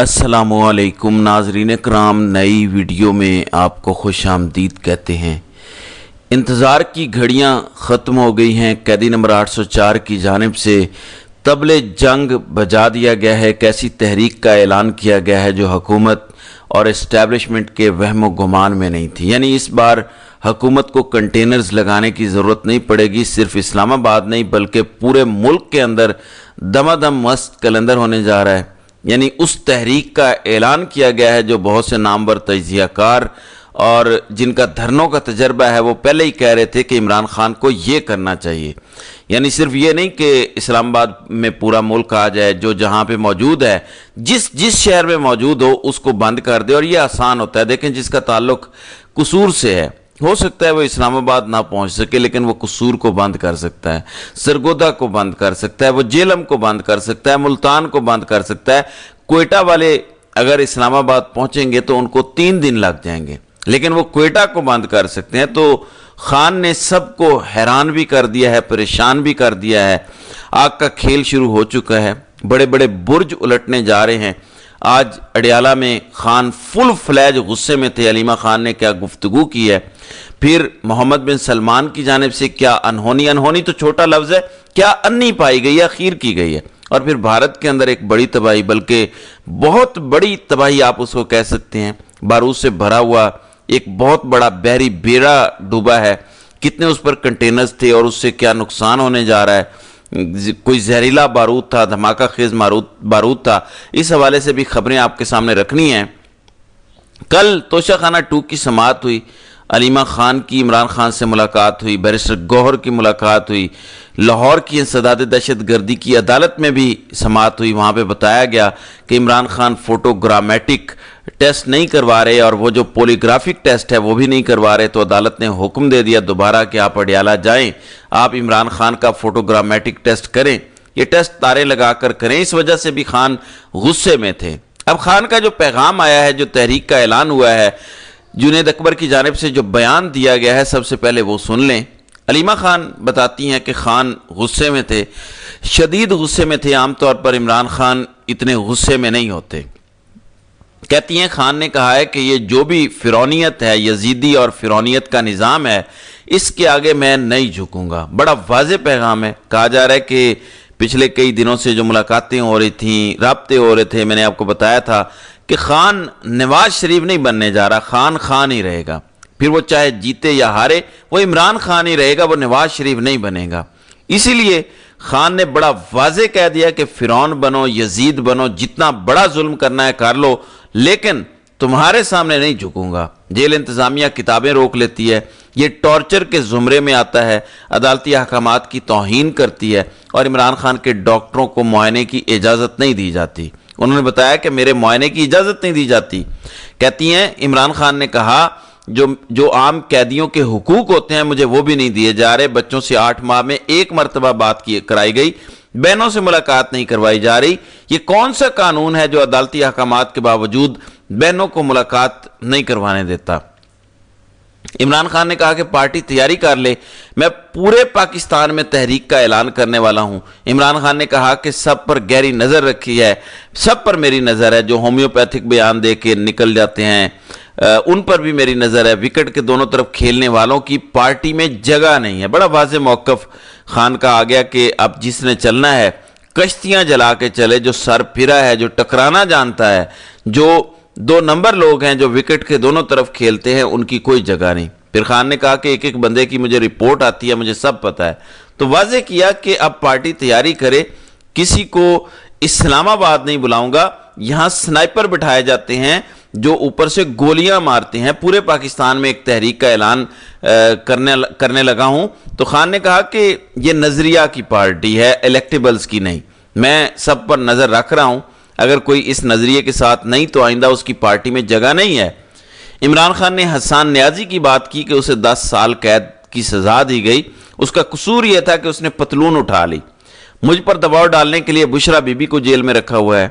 अस्सलामु अलैकुम नाज़रीन कराम, नई वीडियो में आपको खुश आमदीद कहते हैं। इंतज़ार की घड़ियां ख़त्म हो गई हैं। कैदी नंबर 804 की जानिब से तबले जंग बजा दिया गया है। कैसी तहरीक का ऐलान किया गया है जो हुकूमत और इस्टेब्लिशमेंट के वहम गुमान में नहीं थी। यानी इस बार हुकूमत को कंटेनर्स लगाने की ज़रूरत नहीं पड़ेगी। सिर्फ इस्लामाबाद नहीं बल्कि पूरे मुल्क के अंदर दमादम मस्त कैलेंडर होने जा रहा है। यानी उस तहरीक का ऐलान किया गया है जो बहुत से नामवर तजियाकार और जिनका धरनों का तजर्बा है वो पहले ही कह रहे थे कि इमरान खान को ये करना चाहिए। यानी सिर्फ ये नहीं कि इस्लामाबाद में पूरा मुल्क आ जाए, जो जहाँ पे मौजूद है जिस शहर में मौजूद हो उसको बंद कर दे। और ये आसान होता है। देखें, जिसका ताल्लुक कसूर से है, हो सकता है वो इस्लामाबाद ना पहुंच सके लेकिन वो कसूर को बंद कर सकता है, सरगोदा को बंद कर सकता है, वो जेलम को बंद कर सकता है, मुल्तान को बंद कर सकता है। क्वेटा वाले अगर इस्लामाबाद पहुंचेंगे तो उनको 3 दिन लग जाएंगे, लेकिन वो क्वेटा को बंद कर सकते हैं। तो खान ने सबको हैरान भी कर दिया है, परेशान भी कर दिया है। आग का खेल शुरू हो चुका है। बड़े बड़े बुर्ज उलटने जा रहे हैं। आज अडियाला में खान फुल फ्लैज गुस्से में थे। अलीमा खान ने क्या गुफ्तगू की है, फिर मोहम्मद बिन सलमान की जानिब से क्या अनहोनी तो छोटा लफ्ज़ है, क्या अन्नी पाई गई है, खीर की गई है। और फिर भारत के अंदर एक बड़ी तबाही, बल्कि बहुत बड़ी तबाही आप उसको कह सकते हैं। बारूद से भरा हुआ एक बहुत बड़ा बहरी बेड़ा डूबा है। कितने उस पर कंटेनर्स थे और उससे क्या नुकसान होने जा रहा है। कोई जहरीला बारूद था, धमाका खेज बारूद था। इस हवाले से भी खबरें आपके सामने रखनी है। कल तोशाखाना 2 की समाअत हुई। अलीमा खान की इमरान खान से मुलाकात हुई, बैरिस्टर गौहर की मुलाकात हुई, लाहौर की इंसदाद दहशत गर्दी की अदालत में भी समाअत हुई। वहाँ पे बताया गया कि इमरान खान फोटोग्रामेटिक टेस्ट नहीं करवा रहे और वो जो पॉलीग्राफिक टेस्ट है वो भी नहीं करवा रहे। तो अदालत ने हुक्म दे दिया दोबारा कि आप अडियाला जाएं, आप इमरान खान का फोटोग्रामेटिक टेस्ट करें। ये टेस्ट तारे लगा कर करें। इस वजह से भी खान गुस्से में थे। अब खान का जो पैगाम आया है, जो तहरीक का ऐलान हुआ है, जुनैद अकबर की जानिब से जो बयान दिया गया है, सबसे पहले वो सुन लें। अलीमा खान बताती हैं कि खान गुस्से में थे, शदीद गुस्से में थे। आमतौर पर इमरान खान इतने गुस्से में नहीं होते। कहती हैं खान ने कहा है कि ये जो भी फिरौनियत है, यजीदी और फिरौनियत का निज़ाम है, इसके आगे मैं नहीं झुकूंगा। बड़ा वाज़ेह पैगाम है। कहा जा रहा है कि पिछले कई दिनों से जो मुलाकातें हो रही थी, राब्ते हो रहे थे, मैंने आपको बताया था कि खान नवाज शरीफ नहीं बनने जा रहा, खान खान ही रहेगा। फिर वो चाहे जीते या हारे, वो इमरान खान ही रहेगा, वो नवाज शरीफ नहीं बनेगा। इसीलिए खान ने बड़ा वाज़ेह कह दिया कि फिरौन बनो, यजीद बनो, जितना बड़ा जुल्म करना है कर लो, लेकिन तुम्हारे सामने नहीं झुकूंगा। जेल इंतजामिया किताबें रोक लेती है, ये टॉर्चर के जुमरे में आता है, अदालती अहकामात की तौहीन करती है और इमरान खान के डॉक्टरों को मुआयने की इजाज़त नहीं दी जाती। उन्होंने बताया कि मेरे मुआयने की इजाज़त नहीं दी जाती। कहती हैं इमरान खान ने कहा जो आम कैदियों के हुकूक होते हैं मुझे वो भी नहीं दिए जा रहे। बच्चों से 8 माह में 1 मरतबा बात कराई गई, बहनों से मुलाकात नहीं करवाई जा रही। ये कौन सा कानून है जो अदालती अहकामात के बावजूद बहनों को मुलाकात नहीं करवाने देता। इमरान खान ने कहा कि पार्टी तैयारी कर ले, मैं पूरे पाकिस्तान में तहरीक का ऐलान करने वाला हूं। इमरान खान ने कहा कि सब पर गहरी नज़र रखी है, सब पर मेरी नज़र है। जो होम्योपैथिक बयान दे के निकल जाते हैं उन पर भी मेरी नज़र है। विकेट के दोनों तरफ खेलने वालों की पार्टी में जगह नहीं है। बड़ा वाज़ेह मौक़िफ़ खान का आ गया कि अब जिसने चलना है कश्तियाँ जला के चले, जो सर फिरा है, जो टकराना जानता है, जो 2 नंबर लोग हैं, जो विकेट के दोनों तरफ खेलते हैं, उनकी कोई जगह नहीं। फिर खान ने कहा कि एक बंदे की मुझे रिपोर्ट आती है, मुझे सब पता है। तो वाज़ेह किया कि अब पार्टी तैयारी करे, किसी को इस्लामाबाद नहीं बुलाऊंगा। यहाँ स्नाइपर बिठाए जाते हैं जो ऊपर से गोलियां मारते हैं। पूरे पाकिस्तान में एक तहरीक का ऐलान करने लगा हूं। तो खान ने कहा कि ये नजरिया की पार्टी है, इलेक्टेबल्स की नहीं। मैं सब पर नजर रख रहा हूं, अगर कोई इस नजरिए के साथ नहीं तो आइंदा उसकी पार्टी में जगह नहीं है। इमरान खान ने हसन न्याजी की बात की कि उसे 10 साल कैद की सजा दी गई। उसका कसूर यह था कि उसने पतलून उठा ली। मुझ पर दबाव डालने के लिए बुशरा बीबी को जेल में रखा हुआ है।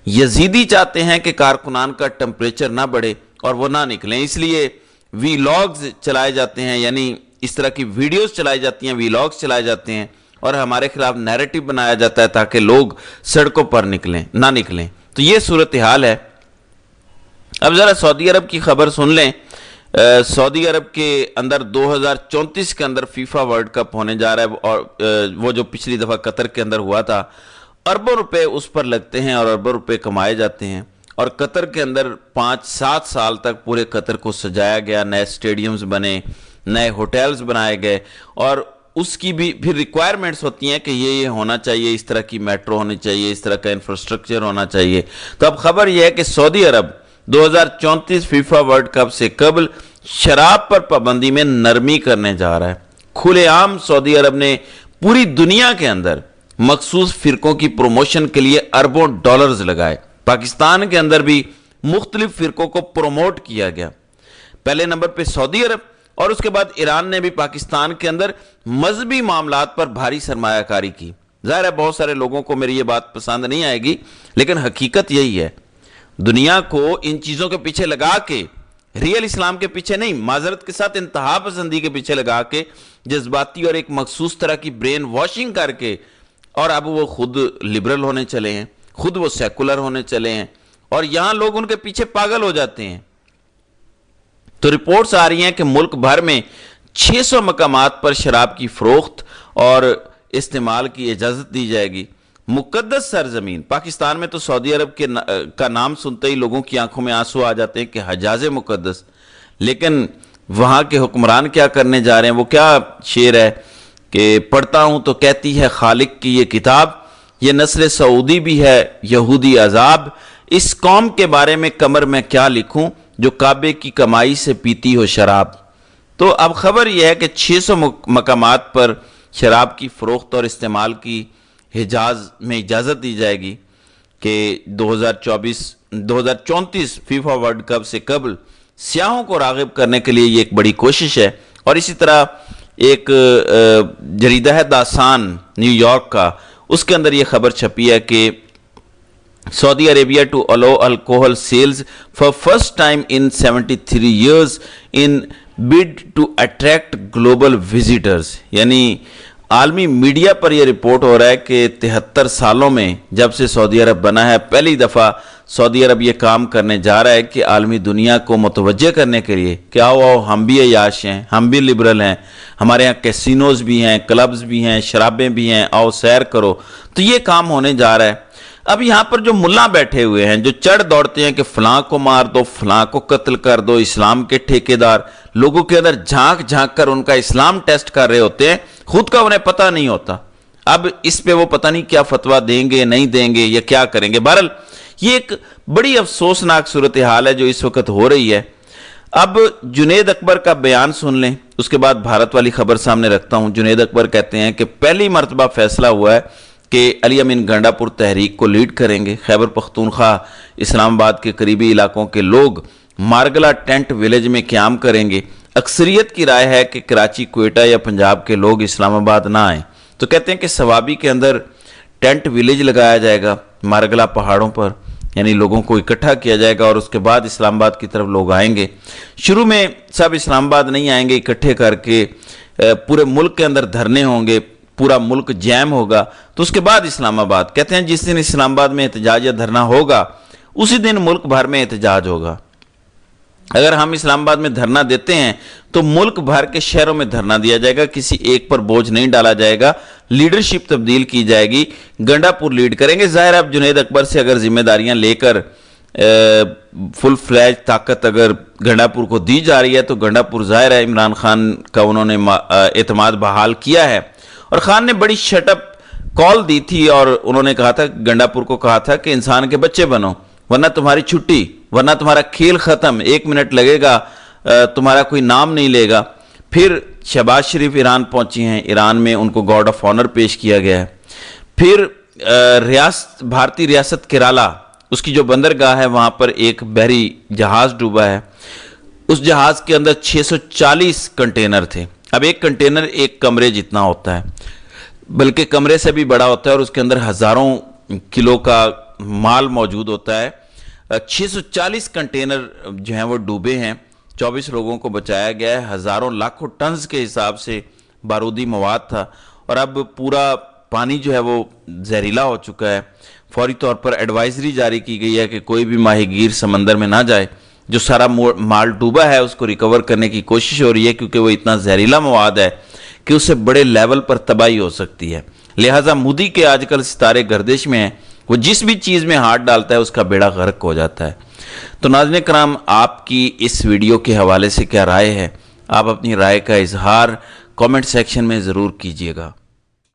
यजीदी चाहते हैं कि कारकुनान का टेम्परेचर ना बढ़े और वो ना निकलें, इसलिए वीलॉग्स चलाए जाते हैं, यानी इस तरह की वीडियोस चलाई जाती हैं, वीलॉग्स चलाए जाते हैं और हमारे खिलाफ नैरेटिव बनाया जाता है ताकि लोग सड़कों पर ना निकलें। تو یہ صورتحال ہے۔ اب ذرا سعودی عرب کی خبر سن لیں۔ سعودی عرب کے اندر 2034 کے اندر فیفا ورلڈ کپ ہونے جا رہا ہے، اور وہ جو پچھلی دفعہ قطر کے اندر ہوا تھا، اربوں روپے اس پر لگتے ہیں اور اربوں روپے کمائے جاتے ہیں، اور قطر کے اندر 5-7 سال تک پورے قطر کو سجایا گیا، نئے سٹیڈیمز بنے، نئے ہوٹلز بنائے گئے، اور اس کی بھی پھر ریکوائرمنٹس ہوتی ہیں کہ یہ ہونا چاہیے، اس طرح کی میٹرو ہونی چاہیے، اس طرح کا انفراسٹرکچر ہونا چاہیے۔ تو اب خبر یہ ہے کہ سعودی عرب 2034 فیفا ورلڈ کپ سے قبل شراب پر پابندی میں نرمی کرنے جا رہا ہے۔ کھلے عام سعودی عرب نے پوری دنیا کے اندر مخصوص فرقوں کی پروموشن کے لیے اربوں ڈالرز لگائے۔ پاکستان کے اندر بھی مختلف فرقوں کو پروموٹ کیا گیا۔ پہلے نمبر پہ سعودی عرب، اور اس کے بعد ایران نے بھی پاکستان کے اندر مذہبی معاملات پر بھاری سرمایہ کاری کی۔ ظاہر ہے بہت سارے لوگوں کو میری یہ بات پسند نہیں آئے گی، لیکن حقیقت یہی ہے۔ دنیا کو ان چیزوں کے پیچھے لگا کے، ریئل اسلام کے پیچھے نہیں، معذرت کے ساتھ انتہا پسندی کے پیچھے لگا کے، جذباتی اور ایک مخصوص طرح کی برین واشنگ کر کے، اور اب وہ خود لبرل ہونے چلے ہیں، خود وہ سیکولر ہونے چلے ہیں، اور یہاں لوگ ان کے پیچھے پاگل ہو جاتے ہیں۔ تو رپورٹس آ رہی ہیں کہ ملک بھر میں 600 مقامات پر شراب کی فروخت اور استعمال کی اجازت دی جائے گی۔ مقدس سرزمین پاکستان میں تو سعودی عرب کا نام سنتے ہی لوگوں کی آنکھوں میں آنسو آ جاتے ہیں کہ حجاز مقدس، لیکن وہاں کے حکمران کیا کرنے جا رہے ہیں؟ وہ کیا شعر ہے کہ پڑھتا ہوں تو کہتی ہے خالق کی یہ کتاب، یہ نسل سعودی بھی ہے یہودی عذاب، اس قوم کے بارے میں کمر میں کیا لکھوں جو کعبے کی کمائی سے پیتی ہو شراب۔ تو اب خبر یہ ہے کہ 600 مقامات پر شراب کی فروخت اور استعمال کی حجاز میں اجازت دی جائے گی کہ 2034 فیفا ورلڈ کپ سے قبل سیاحوں کو راغب کرنے کے لیے یہ ایک بڑی کوشش ہے۔ اور اسی طرح ایک جریدہ ہے داسان نیو یارک کا، اس کے اندر یہ خبر چھپی ہے کہ Saudi Arabia to allow alcohol sales for first time in 73 years in bid to attract global visitors۔ یعنی عالمی میڈیا پر یہ رپورٹ ہو رہا ہے کہ 73 سالوں میں جب سے سعودی عرب بنا ہے، پہلی دفعہ سعودی عرب یہ کام کرنے جا رہا ہے کہ عالمی دنیا کو متوجہ کرنے کے لیے کہ آؤ ہم بھی عیاش ہیں، ہم بھی لبرل ہیں، ہمارے ہاں کیسینوز بھی ہیں، کلبز بھی ہیں، شرابیں بھی ہیں، آؤ سیر کرو۔ تو یہ کام ہونے جا رہا ہے۔ اب یہاں پر جو ملا بیٹھے ہوئے ہیں، جو چڑھ دوڑتے ہیں کہ فلاں کو مار دو، فلاں کو قتل کر دو، اسلام کے ٹھیکیدار لوگوں کے اندر جھانک جھانک کر ان کا اسلام ٹیسٹ کر رہے ہوتے ہیں، خود کا انہیں پتہ نہیں ہوتا۔ اب اس پہ وہ پتہ نہیں کیا فتویٰ دیں گے، نہیں دیں گے، یا کیا کریں گے۔ بہرحال یہ ایک بڑی افسوسناک صورتحال ہے جو اس وقت ہو رہی ہے۔ اب جنید اکبر کا بیان سن لیں، اس کے بعد بھارت والی خبر سامنے رکھتا ہوں۔ جنید اکبر کہتے ہیں کہ پہلی مرتبہ فیصلہ ہوا ہے کہ علی امین گنڈا پور تحریک کو لیڈ کریں گے۔ خیبر پختونخوا اسلام آباد کے قریبی علاقوں کے لوگ مارگلا ٹینٹ ویلیج میں قیام کریں گے۔ اکثریت کی رائے ہے کہ کراچی، کوئٹہ یا پنجاب کے لوگ اسلام آباد نہ آئیں۔ تو کہتے ہیں کہ سوابی کے اندر ٹینٹ ویلیج لگایا جائے گا مارگلا پہاڑوں پر، یعنی لوگوں کو اکٹھا کیا جائے گا، اور اس کے بعد اسلام آباد کی طرف لوگ آئیں گے۔ شروع میں سب اسلام آباد نہیں آئیں گے، اکٹھے کر کے پورے ملک کے اندر دھرنے ہوں گے، پورا ملک جیم ہوگا، تو اس کے بعد اسلام آباد۔ کہتے ہیں جس دن اسلام آباد میں احتجاج یا دھرنا ہوگا اسی دن ملک بھر میں احتجاج ہوگا۔ اگر ہم اسلام آباد میں دھرنا دیتے ہیں تو ملک بھر کے شہروں میں دھرنا دیا جائے گا، کسی ایک پر بوجھ نہیں ڈالا جائے گا، لیڈرشپ تبدیل کی جائے گی، گنڈا پور لیڈ کریں گے۔ ظاہر اب جنید اکبر سے اگر ذمہ داریاں لے کر فل فلیج طاقت اگر گنڈا پور کو دی جا رہی ہے تو گنڈا پور ظاہر ہے عمران خان کا انہوں نے اعتماد بحال کیا ہے، اور خان نے بڑی شٹ اپ کال دی تھی، اور انہوں نے کہا تھا گنڈا پور کو کہا تھا کہ انسان کے بچے بنو ورنہ تمہاری چھٹی، ورنہ تمہارا کھیل ختم، 1 منٹ لگے گا تمہارا کوئی نام نہیں لے گا۔ پھر شہباز شریف ایران پہنچی ہیں، ایران میں ان کو گارڈ آف آنر پیش کیا گیا ہے۔ پھر بھارتی ریاست کیرالا، اس کی جو بندرگاہ ہے وہاں پر ایک بحری جہاز ڈوبا ہے، اس جہاز کے اندر 640 کنٹینر تھے۔ اب ایک کنٹینر ایک کمرے جتنا ہوتا ہے، بلکہ کمرے سے بھی بڑا ہوتا ہے، اور اس کے اندر ہزاروں کلو کا مال موجود ہوتا ہے۔ 640 کنٹینر جو ہیں وہ ڈوبے ہیں، 24 لوگوں کو بچایا گیا ہے، ہزاروں لاکھوں ٹنز کے حساب سے بارودی مواد تھا، اور اب پورا پانی جو ہے وہ زہریلا ہو چکا ہے۔ फौरी तौर पर एडवाइजरी जारी की गई है कि कोई भी माहीगीर समंदर में ना जाए। जो सारा माल डूबा है उसको रिकवर करने की कोशिश हो रही है, क्योंकि वो इतना जहरीला मवाद है कि उससे बड़े लेवल पर तबाही हो सकती है। लिहाजा मोदी के आजकल सितारे गर्दिश में हैं, वो जिस भी चीज़ में हाथ डालता है उसका बेड़ा गर्क हो जाता है। तो नाज़रीन कराम, आपकी इस वीडियो के हवाले से क्या राय है? आप अपनी राय का इजहार कमेंट सेक्शन में ज़रूर कीजिएगा।